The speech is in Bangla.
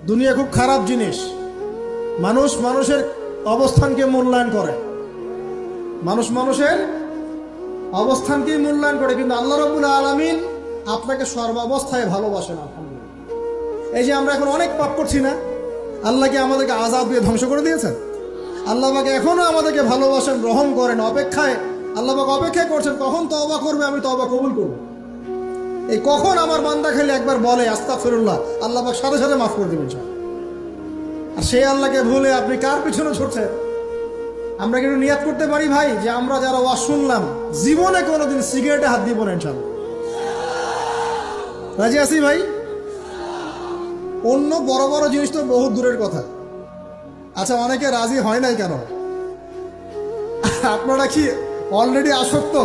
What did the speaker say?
দুনিয়া খুব খারাপ জিনিস। মানুষ মানুষের অবস্থানকে মূল্যায়ন করে, মানুষ মানুষের অবস্থানকেই মূল্যায়ন করে, কিন্তু আল্লাহ রাব্বুল আলামিন আপনাকে সর্বাবস্থায় ভালোবাসেন। আলহামদুলিল্লাহ। এই যে আমরা এখন অনেক পাপ করছি না, আল্লাহ কি আমাদেরকে আযাব দিয়ে ধ্বংস করে দিয়েছেন? আল্লাহ পাক এখনো আমাদেরকে ভালোবাসেন, রহম করেন, অপেক্ষায় আল্লাহ পাক অপেক্ষা করছেন কখন তওবা করবে, আমি তওবা কবুল করব। এই কখন আমার বান্দা খালি একবার বলে আস্তাগফিরুল্লাহ, আল্লাহ পাক সাথে সাথে মাফ করে দিবেন। আর সেই আল্লাহকে ভুলে আপনি কার পিছনে ছুটছেন? আমরা কিন্তু নিয়াত করতে পারি ভাই যে আমরা যারা ওয়াজ শুনলাম জীবনে কোনোদিন সিগারেটে হাত দিব না, ইনশাআল্লাহ। রাজি আছি ভাই? অন্য বড় বড় জিনিস তো বহু দূরের কথা। আচ্ছা, অনেকে রাজি হয় নাই কেন? আপনারা কি অলরেডি আসক্ত?